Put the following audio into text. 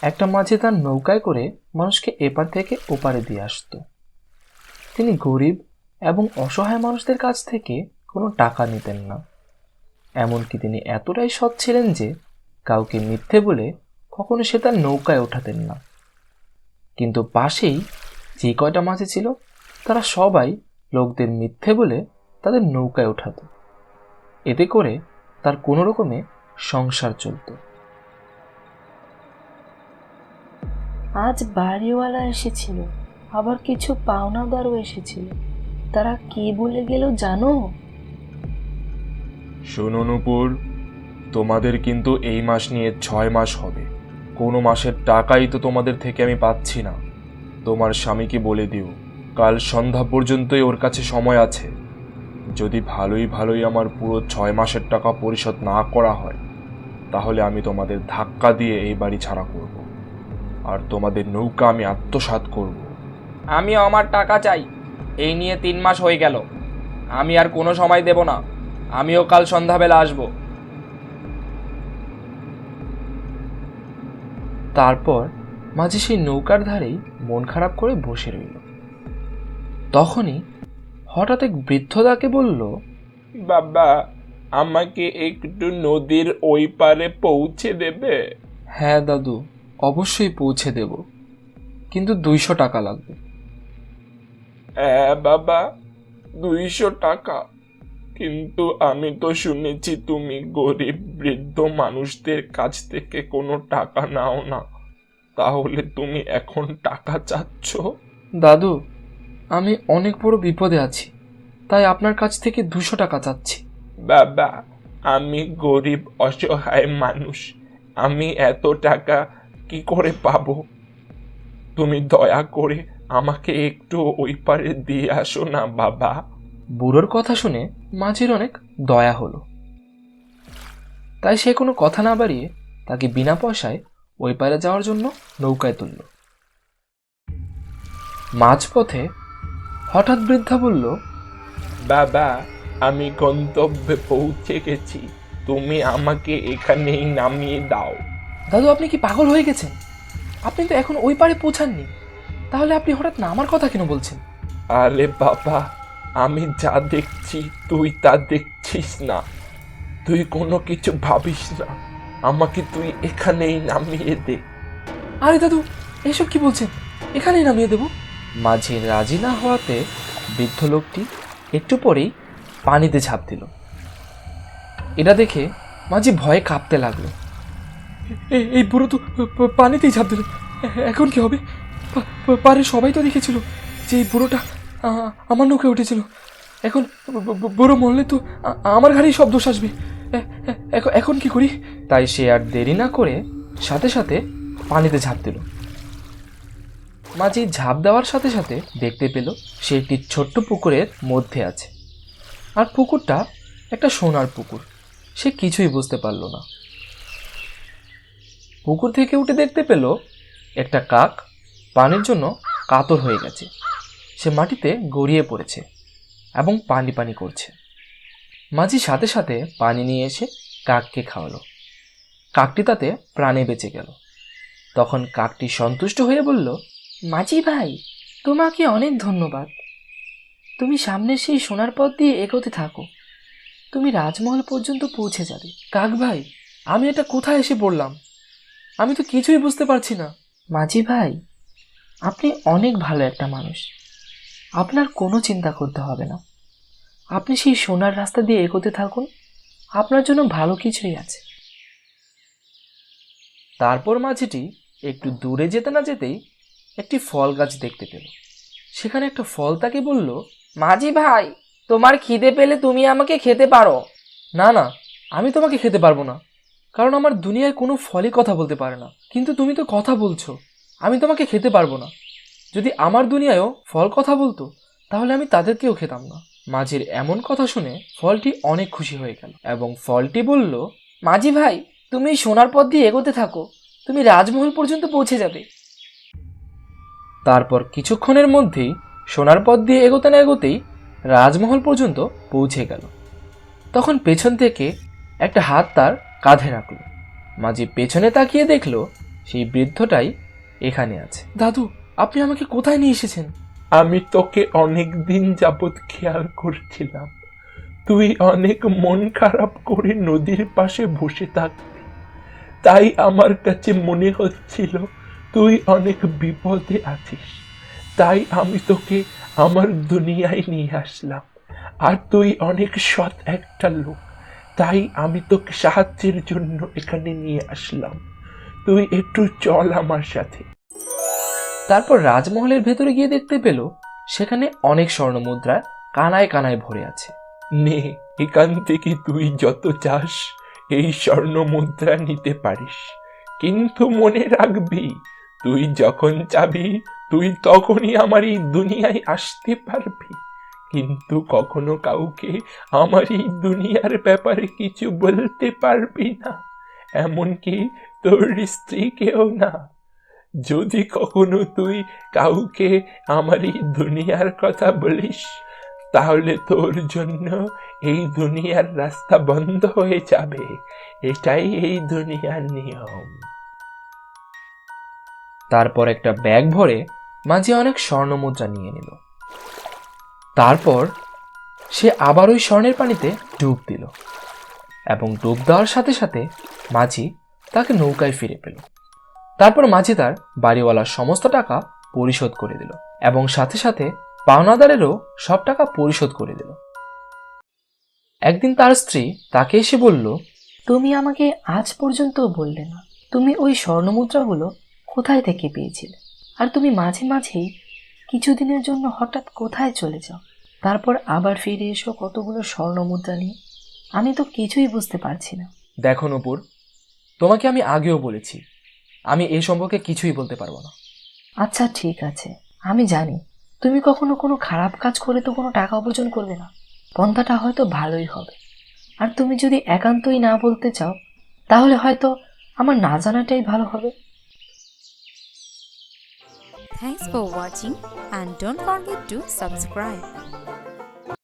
একটা মাঝি তার নৌকায় করে মানুষকে এপার থেকে ওপারে দিয়ে আসতো। তিনি গরিব এবং অসহায় মানুষদের কাছ থেকে কোনো টাকা নিতেন না। এমনকি তিনি এতটাই সৎ ছিলেন যে কাউকে মিথ্যে বলে কখনো সে তার নৌকায় ওঠাতেন না। কিন্তু পাশেই যে কয়টা মাঝি ছিল তারা সবাই লোকদের মিথ্যে বলে তাদের নৌকায় ওঠাতো। এতে করে তার কোনো রকমে সংসার চলত। আজ বাড়িওয়ালা এসেছিল, আবার কিছু পাওনাদারও এসেছিল। তারা কি বলে গেল জানো? শোনো নূপুর, তোমাদের কিন্তু এই মাস নিয়ে 6 মাস হবে। কোনো মাসের টাকাই তো তোমাদের থেকে আমি পাচ্ছি না। তোমার স্বামীকে বলে দিও কাল সন্ধ্যা পর্যন্তই ওর কাছে সময় আছে। যদি ভালোই আমার পুরো 6 মাসের টাকা পরিশোধ না করা হয় তাহলে আমি তোমাদের ধাক্কা দিয়ে এই বাড়ি ছাড়া করব, আর তোমাদের নৌকা আমি আত্মসাৎ করব। আমিও আমার টাকা চাই। এই নিয়ে 3 মাস হয়ে গেল, আমি আর কোনো সময় দেব না। আমিও কাল সন্ধ্যাবেলা আসব। তারপর মাঝি সেই নৌকার ধারেই মন খারাপ করে বসে রইল। তখনই হঠাৎ এক বৃদ্ধ তাকে বলল, বাবা, আমাকে একটু নদীর ওই পারে পৌঁছে দেবে? হ্যাঁ দাদু, অবশ্যই পৌঁছে দেব, কিন্তু 200 টাকা লাগবে। হ্যাঁ বাবা, 200 টাকা। কিন্তু আমি তো শুনেছি তুমি গরিব বৃদ্ধ মানুষদের কাছ থেকে কোনো টাকা নাও না, তাহলে তুমি এখন টাকা চাচ্ছ? দাদু, আমি অনেক বড় বিপদে আছি, তাই আপনার কাছ থেকে 200 টাকা চাচ্ছি। বাবা, আমি গরিব অসহায় মানুষ, আমি এত টাকা কি করে পাবো? তুমি দয়া করে আমাকে একটু ওই পারে দিয়ে আসো না বাবা। বুড়োর কথা শুনে মাঝির অনেক দয়া হলো, তাই সে কোনো কথা না বাড়িয়ে তাকে বিনা পয়সায় ওই পারে যাওয়ার জন্য নৌকায় তুলল। মাঝপথে হঠাৎ বৃদ্ধা বলল, বাবা, আমি গন্তব্যে পৌঁছে গেছি, তুমি আমাকে এখানেই নামিয়ে দাও। দাদু, আপনি কি পাগল হয়ে গেছেন? আপনি তো এখন ওই পারে পৌঁছাননি, তাহলে আপনি হঠাৎ নামার কথা কেন বলছেন? আরে বাবা, আমি যা দেখছি তুই তা দেখছিস না। তুই কোনো কিছু ভাবিস না, আমাকে তুই এখানেই নামিয়ে দে। আরে দাদু, এসব কি বলছেন? এখানেই নামিয়ে দেব। মাঝি রাজি না হওয়াতে বৃদ্ধ লোকটি একটু পরেই পানিতে ঝাঁপ দিল। এটা দেখে মাঝি ভয়ে কাঁপতে লাগলো। এই বুড়ো তো পানিতেই ঝাঁপ দিল, এখন কি হবে? পারে সবাই তো দেখেছিল যে এই বুড়োটা আমার নৌকে উঠেছিল। এখন বুড়ো মরলে তো আমার ঘাড়েই সব দোষ আসবে। এখন কি করি? তাই সে আর দেরি না করে সাথে সাথে পানিতে ঝাঁপ দিল। মাঝি ঝাঁপ দেওয়ার সাথে সাথে দেখতে পেল সে একটি ছোট্ট পুকুরের মধ্যে আছে, আর পুকুরটা একটা সোনার পুকুর। সে কিছুই বুঝতে পারল না। পুকুর থেকে উঠে দেখতে পেল একটা কাক পানির জন্য কাতর হয়ে গেছে। সে মাটিতে গড়িয়ে পড়েছে এবং পানি পানি করছে। মাঝি সাথে সাথে পানি নিয়ে এসে কাককে খাওয়ালো। কাকটি তাতে প্রাণে বেঁচে গেল। তখন কাকটি সন্তুষ্ট হয়ে বলল, মাঝি ভাই, তোমাকে অনেক ধন্যবাদ। তুমি সামনে সেই সোনার পথ দিয়ে এগোতে থাকো, তুমি রাজমহল পর্যন্ত পৌঁছে যাবে। কাক ভাই, আমি এটা কোথায় এসে পড়লাম? আমি তো কিছুই বুঝতে পারছি না। মাঝি ভাই, আপনি অনেক ভালো একটা মানুষ, আপনার কোনো চিন্তা করতে হবে না। আপনি সেই সোনার রাস্তা দিয়ে এগোতে থাকুন, আপনার জন্য ভালো কিছুই আছে। তারপর মাঝিটি একটু দূরে যেতে না যেতেই একটি ফল গাছ দেখতে পেল। সেখানে একটা ফল তাকে বলল, মাঝি ভাই, তোমার খিদে পেলে তুমি আমাকে খেতে পারো। না না, আমি তোমাকে খেতে পারবো না, কারণ আমার দুনিয়ায় কোনো ফলই কথা বলতে পারে না। কিন্তু তুমি তো কথা বলছো, আমি তোমাকে খেতে পারবো না। যদি আমার দুনিয়ায়ও ফল কথা বলতো তাহলে আমি তাদেরকেও খেতাম না। মাঝির এমন কথা শুনে ফলটি অনেক খুশি হয়ে গেল এবং ফলটি বলল, মাঝি ভাই, তুমি সোনার পথ দিয়ে এগোতে থাকো, তুমি রাজমহল পর্যন্ত পৌঁছে যাবে। তারপর কিছুক্ষণের মধ্যেই সোনার পথ দিয়ে এগোতে না এগোতেই রাজমহল পর্যন্ত পৌঁছে গেল। তখন পেছন থেকে একটা হাত তার কাঁধে রাখল। মাঝি পেছনে তাকিয়ে দেখল সেই বৃদ্ধটাই এখানে আছে। দাদু, আপনি আমাকে কোথায় নিয়ে এসেছেন? আমি তোকে অনেক দিন যাবৎ খেয়াল করছিলাম। তুই অনেক মন খারাপ করে নদীর পাশে বসে থাকবি, তাই আমার কাছে মনে হচ্ছিল তুই অনেক বিপদে আছিস। তাই আমি তোকে আমার দুনিয়ায় নিয়ে আসলাম। আর তুই অনেক সৎ একটা লোক, তাই আমি তোকে সাহায্যের জন্য এখানে নিয়ে আসলাম। তুই একটু চল আমার সাথে। তারপর রাজমহলের ভেতরে গিয়ে দেখতে পেল সেখানে অনেক স্বর্ণমুদ্রা কানায় কানায় ভরে আছে। নে, এখান থেকে তুই যত চাস এই স্বর্ণ মুদ্রা নিতে পারিস, কিন্তু মনে রাখবি তুই যখন চাবি তুই তখনই আমার এই দুনিয়ায় আসতে পারবি, কিন্তু কখনো কাউকে আমার এই দুনিয়ার ব্যাপারে কিছু বলতে পারবি না, এমনকি তোর স্ত্রীকেও না। যদি কখনো তুই কাউকে আমার এই দুনিয়ার কথা বলিস, তাহলে তোর জন্য এই দুনিয়ার রাস্তা বন্ধ হয়ে যাবে। এটাই এই দুনিয়ার নিয়ম। তারপর একটা ব্যাগ ভরে মাঝি অনেক স্বর্ণমুদ্রা নিয়ে নিল। তারপর সে আবার ওই স্বর্ণের পানিতে ডুব দিল এবং ডুব দেওয়ার সাথে সাথে মাঝি তাকে নৌকায় ফিরে পেল। তারপর মাঝি তার বাড়িওয়ালার সমস্ত টাকা পরিশোধ করে দিল এবং সাথে সাথে পাওনাদারেরও সব টাকা পরিশোধ করে দিল। একদিন তার স্ত্রী তাকে এসে বলল, তুমি আমাকে আজ পর্যন্ত বললে না তুমি ওই স্বর্ণমুদ্রাগুলো কোথায় থেকে পেয়েছিলে, আর তুমি মাঝে মাঝেই কিছুদিনের জন্য হঠাৎ কোথায় চলে যাও, তারপর আবার ফিরে এসো কতগুলো স্বর্ণমুদ্রা নিয়ে। আমি তো কিছুই বুঝতে পারছি না। দেখো নূপুর, তোমাকে আমি আগেও বলেছি আমি এই সম্পর্কে কিছুই বলতে পারবো না। আচ্ছা ঠিক আছে, আমি জানি তুমি কখনো কোনো খারাপ কাজ করে তো কোনো টাকা উপার্জন করবে না। পন্থাটা হয়তো ভালোই হবে, আর তুমি যদি একান্তই না বলতে চাও তাহলে হয়তো আমার না জানাটাই ভালো হবে। Thanks for watching and don't forget to subscribe.